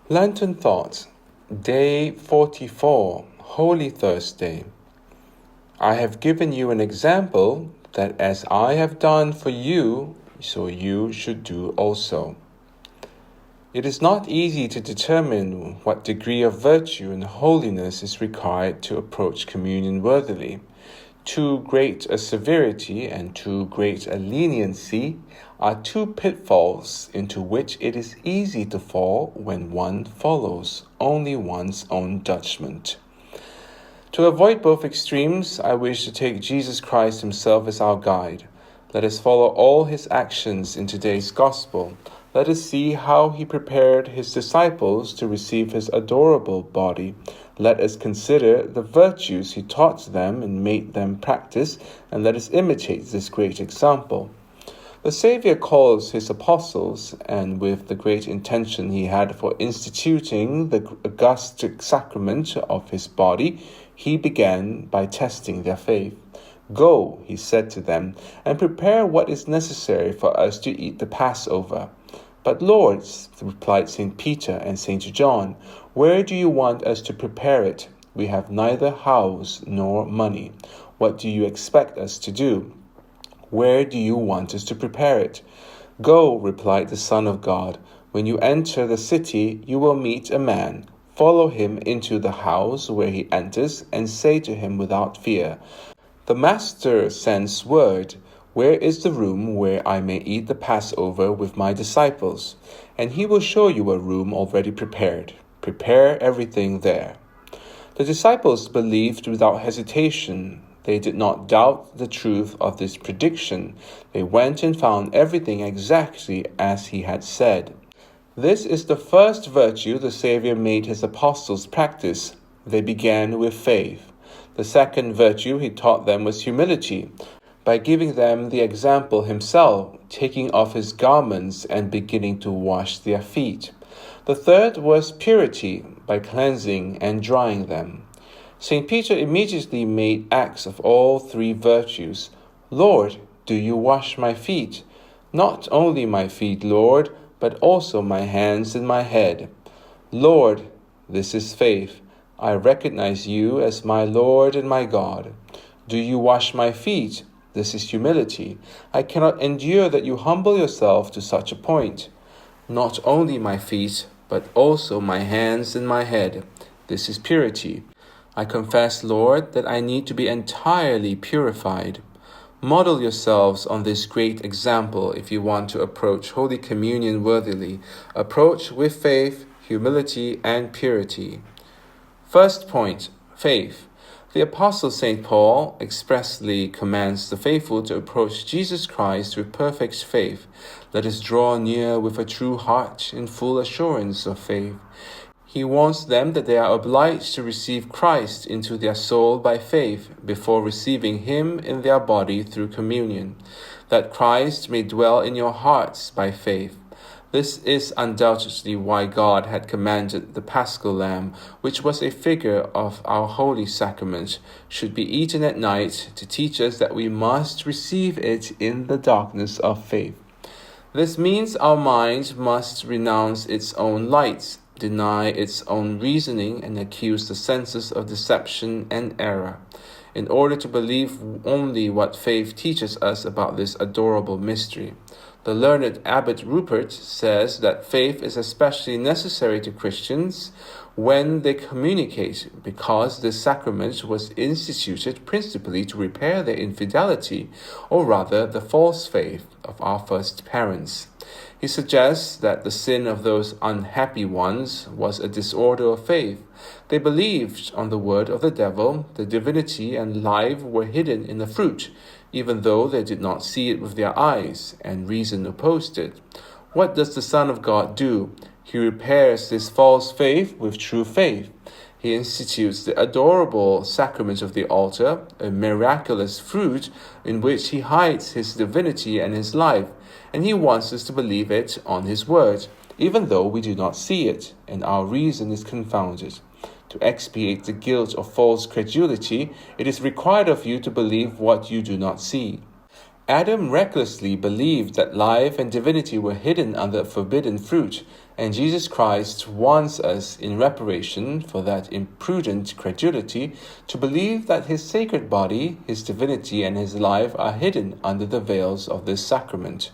Lenten Thoughts, Day 44, Holy Thursday. I have given you an example that as I have done for you, so you should do also. It is not easy to determine what degree of virtue and holiness is required to approach communion worthily. Too great a severity and too great a leniency are two pitfalls into which it is easy to fall when one follows only one's own judgment. To avoid both extremes, I wish to take Jesus Christ himself as our guide. Let us follow all his actions in today's gospel. Let us see how he prepared his disciples to receive his adorable body. Let us consider the virtues he taught them and made them practice, and let us imitate this great example. The Saviour calls his apostles, and with the great intention he had for instituting the august sacrament of his body, he began by testing their faith. Go, he said to them, and prepare what is necessary for us to eat the Passover. But Lord, replied St. Peter and St. John, where do you want us to prepare it? We have neither house nor money. What do you expect us to do? Where do you want us to prepare it? Go, replied the Son of God. When you enter the city, you will meet a man. Follow him into the house where he enters, and say to him without fear, the Master sends word, where is the room where I may eat the Passover with my disciples? And he will show you a room already prepared. Prepare everything there. The disciples believed without hesitation. They did not doubt the truth of this prediction. They went and found everything exactly as he had said. This is the first virtue the Saviour made his apostles practice. They began with faith. The second virtue he taught them was humility, by giving them the example himself, taking off his garments and beginning to wash their feet. The third was purity, by cleansing and drying them. St. Peter immediately made acts of all three virtues. Lord, do you wash my feet? Not only my feet, Lord, but also my hands and my head. Lord, this is faith. I recognize you as my Lord and my God. Do you wash my feet? This is humility. I cannot endure that you humble yourself to such a point. Not only my feet, but also my hands and my head. This is purity. I confess, Lord, that I need to be entirely purified. Model yourselves on this great example if you want to approach Holy Communion worthily. Approach with faith, humility, and purity. First point, faith. The Apostle St. Paul expressly commands the faithful to approach Jesus Christ with perfect faith. Let us draw near with a true heart in full assurance of faith. He warns them that they are obliged to receive Christ into their soul by faith before receiving him in their body through communion, that Christ may dwell in your hearts by faith. This is undoubtedly why God had commanded the Paschal Lamb, which was a figure of our holy sacrament, should be eaten at night to teach us that we must receive it in the darkness of faith. This means our mind must renounce its own lights, deny its own reasoning, and accuse the senses of deception and error, in order to believe only what faith teaches us about this adorable mystery. The learned Abbot Rupert says that faith is especially necessary to Christians when they communicate, because this sacrament was instituted principally to repair their infidelity, or rather the false faith of our first parents. He suggests that the sin of those unhappy ones was a disorder of faith. They believed on the word of the devil, the divinity and life were hidden in the fruit, even though they did not see it with their eyes, and reason opposed it. What does the Son of God do? He repairs this false faith with true faith. He institutes the adorable sacrament of the altar, a miraculous fruit in which he hides his divinity and his life, and he wants us to believe it on his word, even though we do not see it, and our reason is confounded. To expiate the guilt of false credulity, it is required of you to believe what you do not see. Adam recklessly believed that life and divinity were hidden under forbidden fruit, and Jesus Christ wants us, in reparation for that imprudent credulity, to believe that his sacred body, his divinity, and his life are hidden under the veils of this sacrament.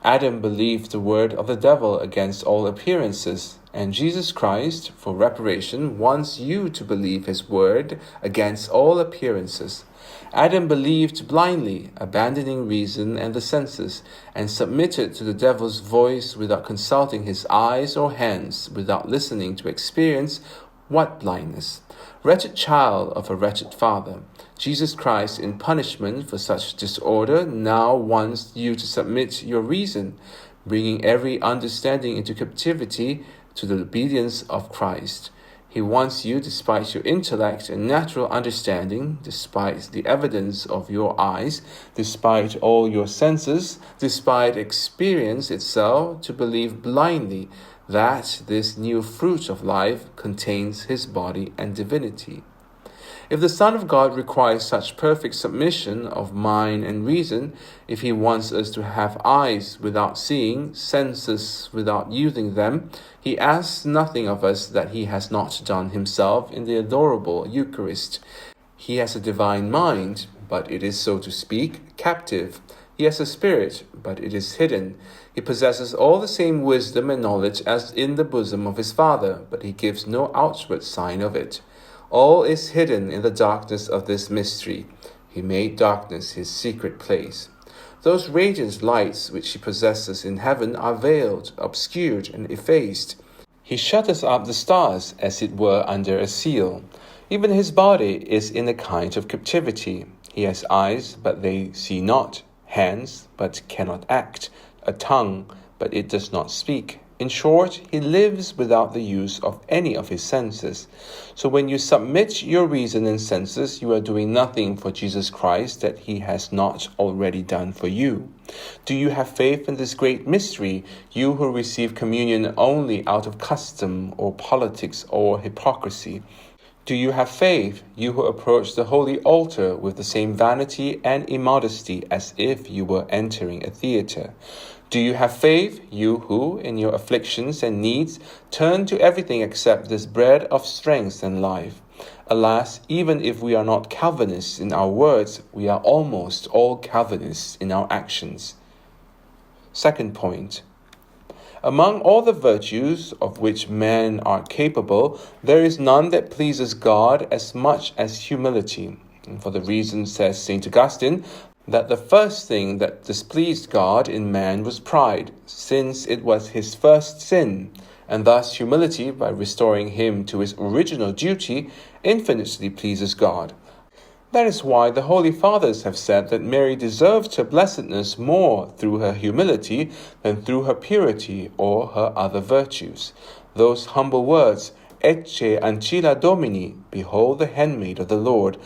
Adam believed the word of the devil against all appearances, and Jesus Christ, for reparation, wants you to believe his word against all appearances. Adam believed blindly, abandoning reason and the senses, and submitted to the devil's voice without consulting his eyes or hands, without listening to experience. What blindness! Wretched child of a wretched father, Jesus Christ, in punishment for such disorder, now wants you to submit your reason, bringing every understanding into captivity to the obedience of Christ. He wants you, despite your intellect and natural understanding, despite the evidence of your eyes, despite all your senses, despite experience itself, to believe blindly that this new fruit of life contains his body and divinity. If the Son of God requires such perfect submission of mind and reason, if he wants us to have eyes without seeing, senses without using them, he asks nothing of us that he has not done himself in the adorable Eucharist. He has a divine mind, but it is, so to speak, captive. He has a spirit, but it is hidden. He possesses all the same wisdom and knowledge as in the bosom of his Father, but he gives no outward sign of it. All is hidden in the darkness of this mystery. He made darkness his secret place. Those radiant lights which he possesses in heaven are veiled, obscured, and effaced. He shutters up the stars, as it were, under a seal. Even his body is in a kind of captivity. He has eyes, but they see not, hands, but cannot act, a tongue, but it does not speak. In short, he lives without the use of any of his senses. So when you submit your reason and senses, you are doing nothing for Jesus Christ that he has not already done for you. Do you have faith in this great mystery, you who receive communion only out of custom or politics or hypocrisy? Do you have faith, you who approach the holy altar with the same vanity and immodesty as if you were entering a theatre? Do you have faith, you who, in your afflictions and needs, turn to everything except this bread of strength and life? Alas, even if we are not Calvinists in our words, we are almost all Calvinists in our actions. Second point. Among all the virtues of which men are capable, there is none that pleases God as much as humility. And for the reason, says St. Augustine, that the first thing that displeased God in man was pride, since it was his first sin, and thus humility, by restoring him to his original duty, infinitely pleases God. That is why the Holy Fathers have said that Mary deserved her blessedness more through her humility than through her purity or her other virtues. Those humble words, Ecce ancilla Domini, behold the handmaid of the Lord,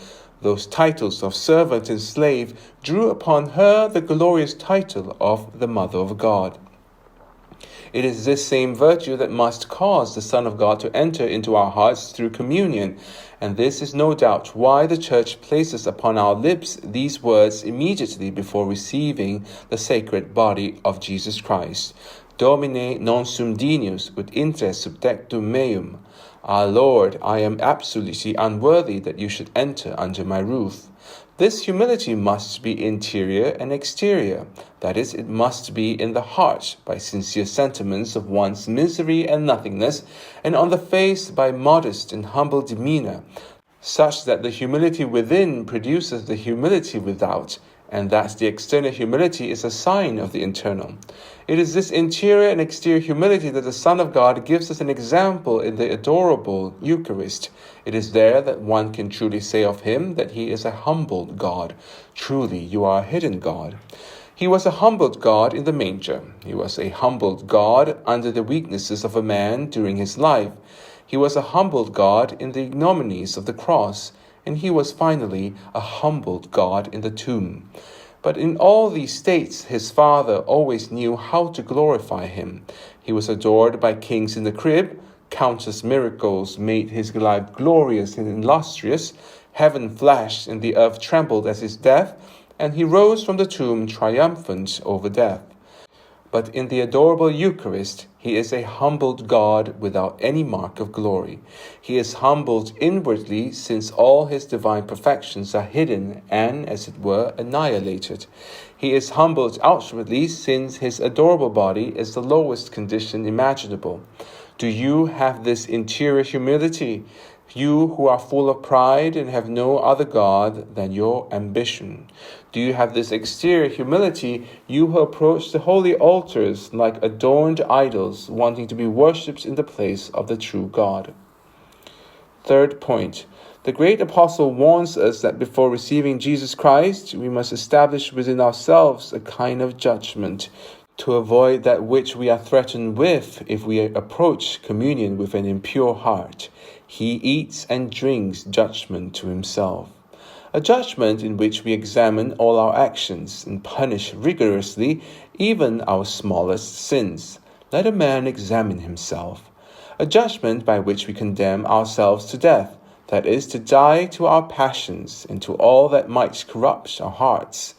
those titles of servant and slave, drew upon her the glorious title of the Mother of God. It is this same virtue that must cause the Son of God to enter into our hearts through communion, and this is no doubt why the Church places upon our lips these words immediately before receiving the sacred body of Jesus Christ. Domine non sum dignus ut inter subtectum meum. Our Lord, I am absolutely unworthy that you should enter under my roof. This humility must be interior and exterior. That is, it must be in the heart by sincere sentiments of one's misery and nothingness, and on the face by modest and humble demeanor, such that the humility within produces the humility without, and that the external humility is a sign of the internal. It is this interior and exterior humility that the Son of God gives us an example in the adorable Eucharist. It is there that one can truly say of him that he is a humbled God. Truly, you are a hidden God. He was a humbled God in the manger. He was a humbled God under the weaknesses of a man during his life. He was a humbled God in the ignominies of the cross. And he was finally a humbled God in the tomb. But in all these states, his Father always knew how to glorify him. He was adored by kings in the crib. Countless miracles made his life glorious and illustrious. Heaven flashed and the earth trembled at his death. and he rose from the tomb triumphant over death. But in the adorable Eucharist, he is a humbled God without any mark of glory. He is humbled inwardly, since all his divine perfections are hidden and, as it were, annihilated. He is humbled outwardly, since his adorable body is the lowest condition imaginable. Do you have this interior humility? You who are full of pride and have no other God than your ambition. Do you have this exterior humility, you who approach the holy altars like adorned idols, wanting to be worshipped in the place of the true God? Third point. The great apostle warns us that before receiving Jesus Christ, we must establish within ourselves a kind of judgment, to avoid that which we are threatened with if we approach communion with an impure heart. He eats and drinks judgment to himself. A judgment in which we examine all our actions and punish rigorously even our smallest sins. Let a man examine himself. A judgment by which we condemn ourselves to death, that is, to die to our passions and to all that might corrupt our hearts.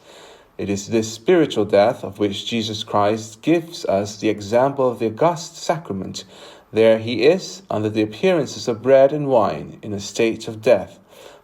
It is this spiritual death of which Jesus Christ gives us the example of the august sacrament. There he is, under the appearances of bread and wine, in a state of death.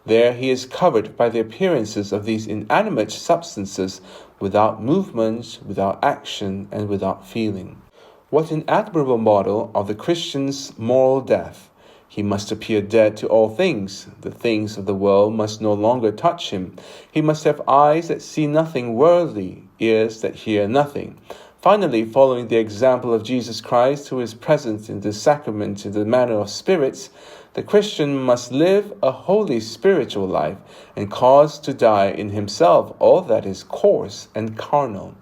There he is covered by the appearances of these inanimate substances, without movement, without action, and without feeling. What an admirable model of the Christian's moral death! He must appear dead to all things. The things of the world must no longer touch him. He must have eyes that see nothing worldly, ears that hear nothing. Finally, following the example of Jesus Christ, who is present in the sacrament in the manner of spirits, the Christian must live a holy spiritual life and cause to die in himself all that is coarse and carnal.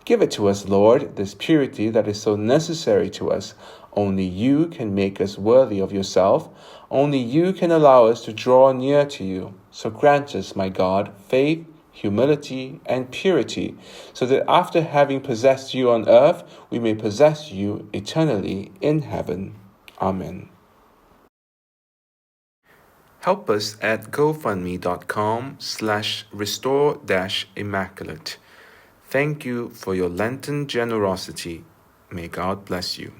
Give it to us, Lord, this purity that is so necessary to us. Only you can make us worthy of yourself. Only you can allow us to draw near to you. So grant us, my God, faith, humility, and purity, so that after having possessed you on earth, we may possess you eternally in heaven. Amen. Help us at gofundme.com/restore-immaculate. Thank you for your Lenten generosity. May God bless you.